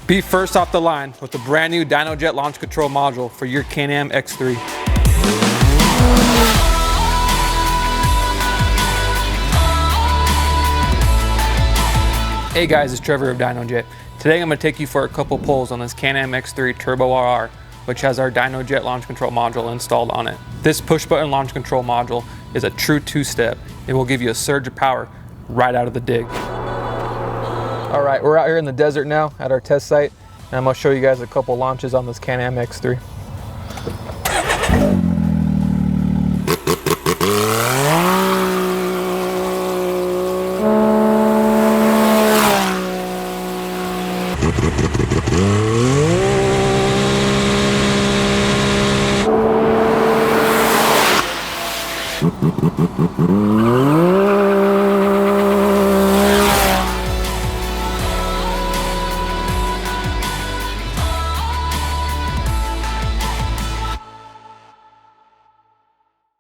Be first off the line with the brand new Dynojet launch control module for your Can-Am X3. Hey guys, it's Trevor of Dynojet. Today I'm going to take you for a couple pulls on this Can-Am X3 Turbo RR, which has our Dynojet launch control module installed on it. This push button launch control module is a true two-step. It will give you a surge of power right out of the dig. All right, we're out here in the desert now at our test site, and I'm going to show you guys a couple launches on this Can-Am X3.